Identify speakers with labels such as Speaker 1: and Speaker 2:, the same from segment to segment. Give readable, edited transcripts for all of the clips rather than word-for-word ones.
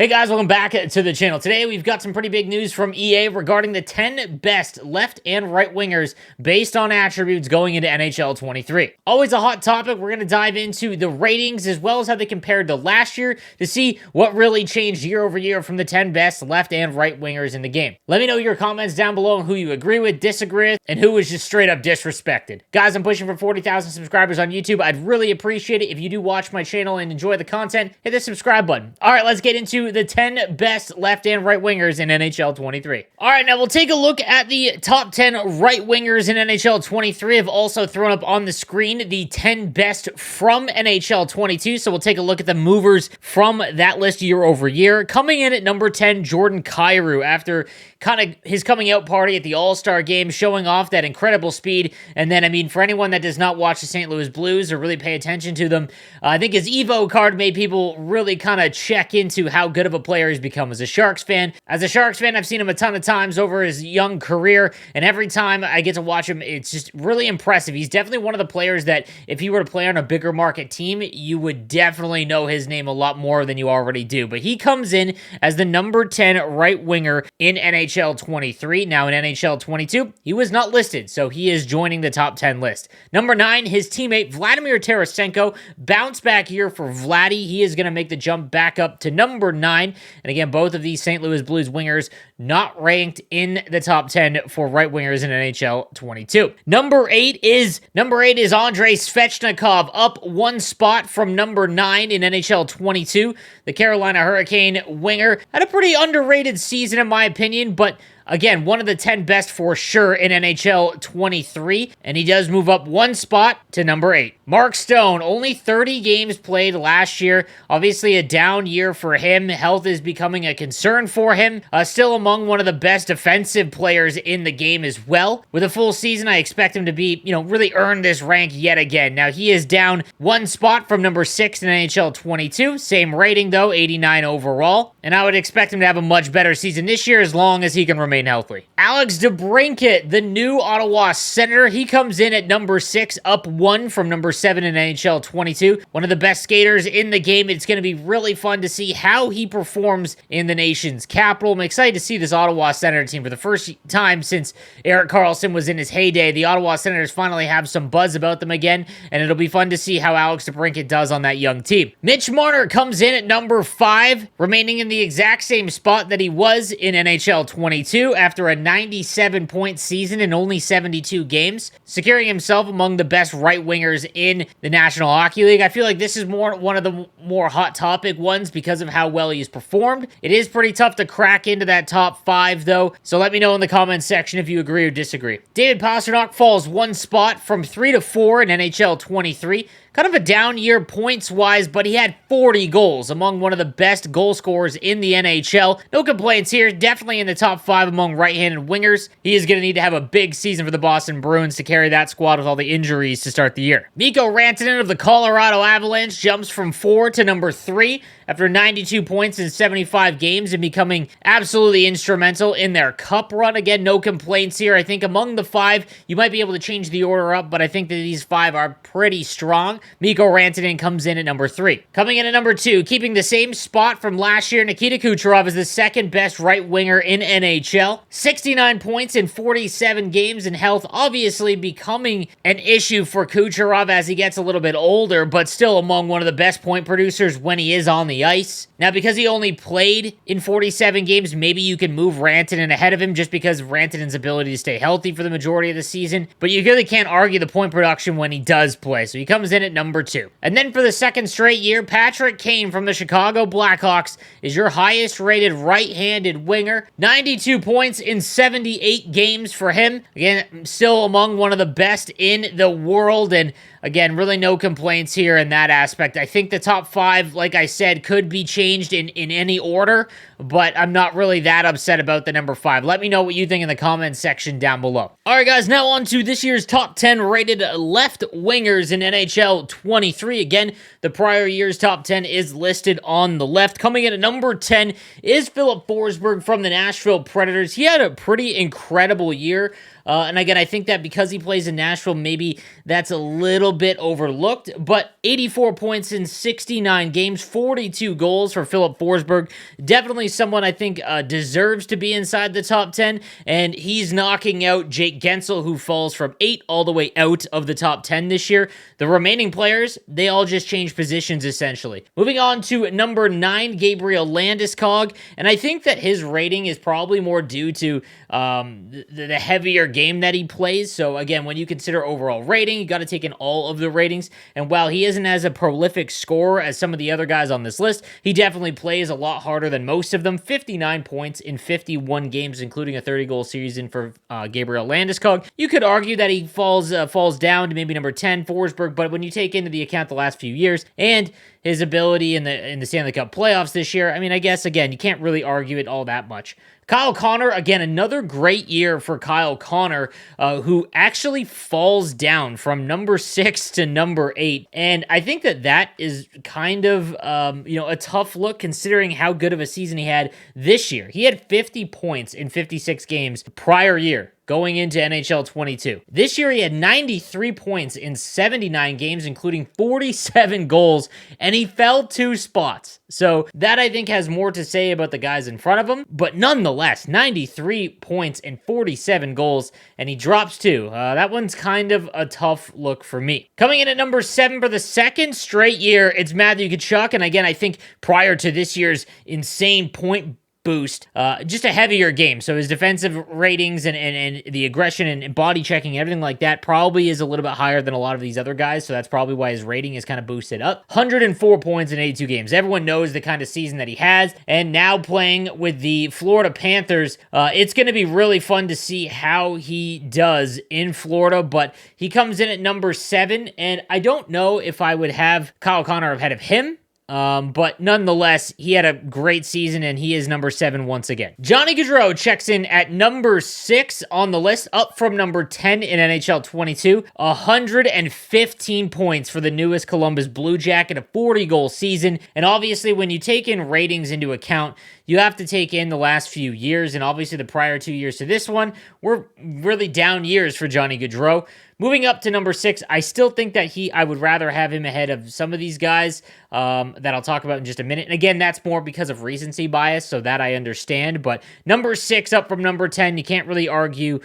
Speaker 1: Hey guys, welcome back to the channel. Today we've got some pretty big news from EA regarding the 10 best left and right wingers based on attributes going into NHL 23. Always a hot topic. We're going to dive into the ratings as well as how they compared to last year to see what really changed year over year from the 10 best left and right wingers in the game. Let me know your comments down below on who you agree with, disagree with, and who was just straight up disrespected. Guys, I'm pushing for 40,000 subscribers on YouTube. I'd really appreciate it if you do watch my channel and enjoy the content. Hit the subscribe button. All right, let's get into the 10 best left and right wingers in NHL 23. All right, now we'll take a look at the top 10 right wingers in NHL 23. I've also thrown up on the screen the 10 best from NHL 22, so we'll take a look at the movers from that list year over year. Coming in at number 10, Jordan Kyrou, after kind of his coming out party at the All-Star game, showing off that incredible speed. And then, I mean, for anyone that does not watch the St. Louis Blues or really pay attention to them, I think his Evo card made people really kind of check into how good of a player he's become as a Sharks fan. As a Sharks fan, I've seen him a ton of times over his young career, and every time I get to watch him, it's just really impressive. He's definitely one of the players that if he were to play on a bigger market team, you would definitely know his name a lot more than you already do. But he comes in as the number 10 right winger in NHL 23. Now in NHL 22, he was not listed, so he is joining the top 10 list. Number 9, his teammate Vladimir Tarasenko. Bounce back here for Vladdy. He is going to make the jump back up to number 9. And again, both of these St. Louis Blues wingers not ranked in the top 10 for right wingers in NHL 22. Number 8 is Andrei Svechnikov, up one spot from number 9 in NHL 22. The Carolina Hurricane winger had a pretty underrated season in my opinion, but again, one of the 10 best for sure in NHL 23, and he does move up one spot to number 8. Mark Stone, only 30 games played last year. Obviously a down year for him. Health is becoming a concern for him. Still among one of the best defensive players in the game as well. With a full season, I expect him to be, really earn this rank yet again. Now, he is down one spot from number 6 in NHL 22. Same rating, though, 89 overall. And I would expect him to have a much better season this year as long as he can remain healthy. Alex DeBrincat, the new Ottawa Senator, he comes in at number 6, up 1 from number 7 in NHL 22. One of the best skaters in the game. It's going to be really fun to see how he performs in the nation's capital. I'm excited to see this Ottawa Senator team for the first time since Erik Karlsson was in his heyday. The Ottawa Senators finally have some buzz about them again, and it'll be fun to see how Alex DeBrincat does on that young team. Mitch Marner comes in at number 5, remaining in the exact same spot that he was in NHL 22 after a 97-point season in only 72 games, securing himself among the best right wingers in the National Hockey League. I feel like this is one of the more hot topic ones because of how well he's performed. It is pretty tough to crack into that top 5 though, so let me know in the comments section if you agree or disagree. David Pastrnak falls one spot from 3 to 4 in NHL 23. Kind of a down year points-wise, but he had 40 goals, among one of the best goal scorers in the NHL. No complaints here. Definitely in the top 5 among right-handed wingers. He is going to need to have a big season for the Boston Bruins to carry that squad with all the injuries to start the year. Mikko Rantanen of the Colorado Avalanche jumps from 4 to number 3 after 92 points in 75 games and becoming absolutely instrumental in their cup run. Again, no complaints here. I think among the 5, you might be able to change the order up, but I think that these 5 are pretty strong. Mikko Rantanen comes in at number 3. Coming in at number 2, keeping the same spot from last year, Nikita Kucherov is the second best right winger in NHL. 69 points in 47 games, and health obviously becoming an issue for Kucherov as he gets a little bit older, but still among one of the best point producers when he is on the ice. Now, because he only played in 47 games, maybe you can move Rantanen ahead of him just because of Rantanen's ability to stay healthy for the majority of the season, but you really can't argue the point production when he does play, so he comes in at number 2. And then for the second straight year, Patrick Kane from the Chicago Blackhawks is your highest rated right-handed winger. 92 points in 78 games for him. Again, still among one of the best in the world, and again, really no complaints here in that aspect. I think the top 5, like I said, could be changed in any order, but I'm not really that upset about the number 5. Let me know what you think in the comments section down below. All right, guys, now on to this year's top 10 rated left wingers in NHL 23. Again, the prior year's top 10 is listed on the left. Coming in at number 10 is Philip Forsberg from the Nashville Predators. He had a pretty incredible year. And again, I think that because he plays in Nashville, maybe that's a little bit overlooked. But 84 points in 69 games, 42 goals for Philip Forsberg. Definitely someone I think deserves to be inside the top 10. And he's knocking out Jake Gensel, who falls from 8 all the way out of the top 10 this year. The remaining players, they all just change positions essentially. Moving on to number 9, Gabriel Landeskog. And I think that his rating is probably more due to the heavier game that he plays. So again, when you consider overall rating, you got to take in all of the ratings. And while he isn't as a prolific scorer as some of the other guys on this list, he definitely plays a lot harder than most of them. 59 points in 51 games, including a 30-goal season for Gabriel Landeskog. You could argue that he falls down to maybe number 10, Forsberg, but when you take into the account the last few years and his ability in the Stanley Cup playoffs this year, I mean, I guess, again, you can't really argue it all that much. Kyle Connor, again, another great year for Kyle Connor, who actually falls down from number 6 to number 8. And I think that is kind of, a tough look considering how good of a season he had this year. He had 50 points in 56 games prior year, going into NHL 22. This year, he had 93 points in 79 games, including 47 goals, and he fell 2 spots. So that, I think, has more to say about the guys in front of him. But nonetheless, 93 points and 47 goals, and he drops 2. That one's kind of a tough look for me. Coming in at number 7 for the second straight year, it's Matthew Tkachuk. And again, I think prior to this year's insane point boost, just a heavier game. So his defensive ratings and the aggression and body checking, everything like that probably is a little bit higher than a lot of these other guys. So that's probably why his rating is kind of boosted up. 104 points in 82 games. Everyone knows the kind of season that he has. And now playing with the Florida Panthers, it's going to be really fun to see how he does in Florida. But he comes in at number 7. And I don't know if I would have Kyle Connor ahead of him. But nonetheless, he had a great season, and he is number 7 once again. Johnny Gaudreau checks in at number 6 on the list, up from number 10 in NHL 22. 115 points for the newest Columbus Blue Jacket, a 40-goal season. And obviously, when you take in ratings into account, you have to take in the last few years, and obviously the prior 2 years to this one were really down years for Johnny Gaudreau. Moving up to number 6, I still think that I would rather have him ahead of some of these guys that I'll talk about in just a minute. And again, that's more because of recency bias, so that I understand. But number 6 up from number 10, you can't really argue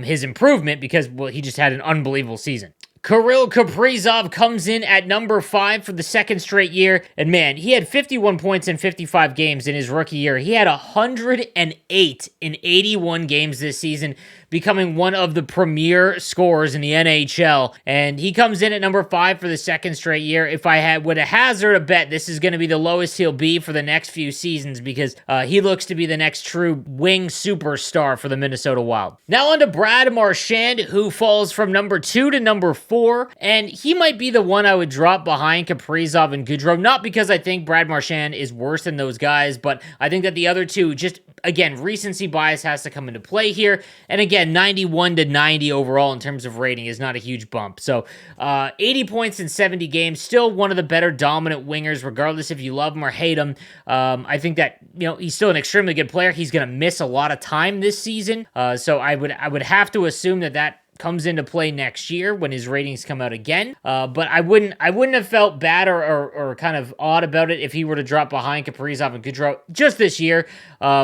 Speaker 1: his improvement because, well, he just had an unbelievable season. Kirill Kaprizov comes in at number 5 for the second straight year. And man, he had 51 points in 55 games in his rookie year. He had 108 in 81 games this season, becoming one of the premier scorers in the NHL. And he comes in at number 5 for the second straight year. If I would hazard a bet, this is going to be the lowest he'll be for the next few seasons because he looks to be the next true wing superstar for the Minnesota Wild. Now on to Brad Marchand, who falls from number 2 to number 4. And he might be the one I would drop behind Kaprizov and Gaudreau. Not because I think Brad Marchand is worse than those guys, but I think that the other two, just again, recency bias has to come into play here. And again, 91 to 90 overall in terms of rating is not a huge bump. So 80 points in 70 games, still one of the better dominant wingers, regardless if you love him or hate him. I think that, he's still an extremely good player. He's going to miss a lot of time this season. So I would have to assume that comes into play next year when his ratings come out again. But I wouldn't have felt bad or kind of odd about it if he were to drop behind Kaprizov and Gaudreau just this year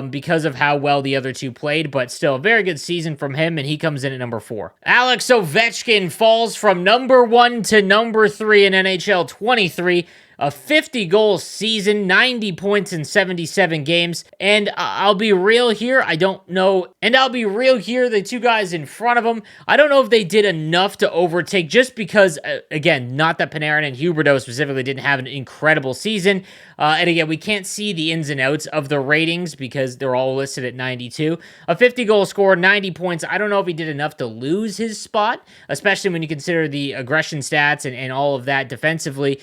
Speaker 1: because of how well the other two played. But still, a very good season from him, and he comes in at number 4. Alex Ovechkin falls from number 1 to number 3 in NHL 23. A 50-goal season, 90 points in 77 games. And I'll be real here, I don't know. And I'll be real here, the two guys in front of him, I don't know if they did enough to overtake, just because, again, not that Panarin and Huberdeau specifically didn't have an incredible season. And again, we can't see the ins and outs of the ratings because they're all listed at 92. A 50-goal score, 90 points. I don't know if he did enough to lose his spot, especially when you consider the aggression stats and all of that defensively.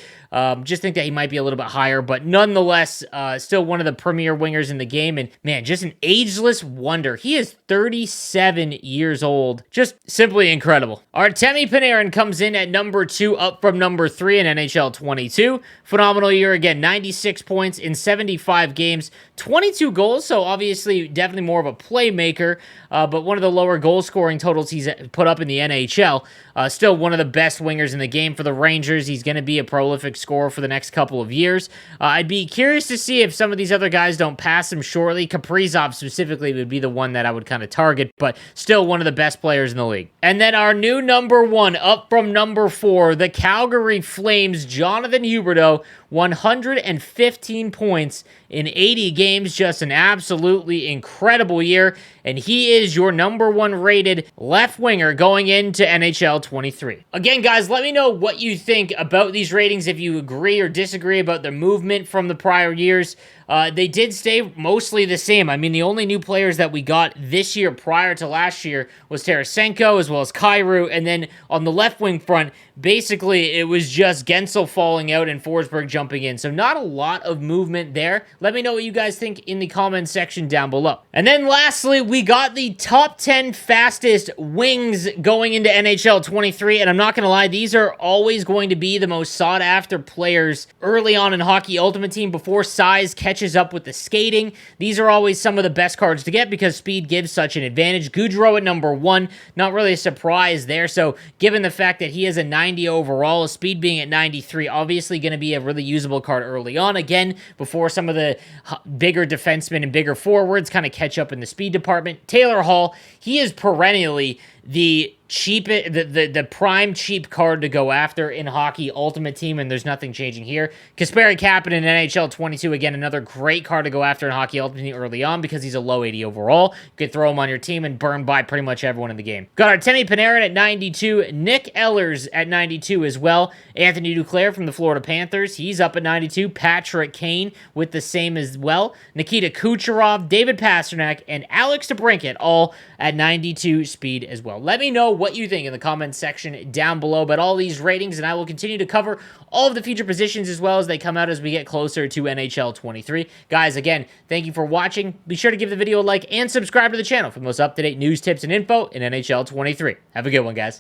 Speaker 1: Just think think that he might be a little bit higher, but nonetheless, still one of the premier wingers in the game. And man, just an ageless wonder. He is 37 years old. Just simply incredible. Artemi Panarin comes in at number 2, up from number 3 in NHL 22. Phenomenal year again, 96 points in 75 games, 22 goals, so obviously definitely more of a playmaker, but one of the lower goal scoring totals he's put up in the NHL. Still one of the best wingers in the game for the Rangers. He's going to be a prolific scorer for the next couple of years. I'd be curious to see if some of these other guys don't pass him shortly. Kaprizov specifically would be the one that I would kind of target, but still one of the best players in the league. And then our new number 1, up from number 4, the Calgary Flames, Jonathan Huberdeau, 115 points in 80 games. Just an absolutely incredible year. And he is your number 1 rated left winger going into NHL 23. Again, guys, let me know what you think about these ratings, if you agree or disagree about the movement from the prior years. They did stay mostly the same. I mean, the only new players that we got this year prior to last year was Tarasenko as well as Kyrou. And then on the left wing front, basically it was just Gensel falling out and Forsberg jumping in. So not a lot of movement there. Let me know what you guys think in the comment section down below. And then lastly, we got the top 10 fastest wings going into NHL 23. And I'm not going to lie, these are always going to be the most sought after players early on in Hockey Ultimate Team before size catches up with the skating. These are always some of the best cards to get because speed gives such an advantage. Gaudreau at number 1, not really a surprise there. So given the fact that he has a 90 overall, speed being at 93, obviously going to be a really usable card early on. Again, before some of the bigger defensemen and bigger forwards kind of catch up in the speed department. Taylor Hall, he is perennially the the prime cheap card to go after in Hockey Ultimate Team, and there's nothing changing here. Kasperi Kapanen in NHL 22, again, another great card to go after in Hockey Ultimate Team early on because he's a low 80 overall. You could throw him on your team and burn by pretty much everyone in the game. Got Artemi Panarin at 92, Nick Ehlers at 92 as well. Anthony Duclair from the Florida Panthers, he's up at 92. Patrick Kane with the same as well. Nikita Kucherov, David Pastrnak, and Alex DeBrincat all at 92 speed as well. Let me know what you think in the comments section down below about all these ratings, and I will continue to cover all of the future positions as well as they come out as we get closer to NHL 23. Guys, again, thank you for watching. Be sure to give the video a like and subscribe to the channel for the most up-to-date news, tips, and info in NHL 23. Have a good one, guys.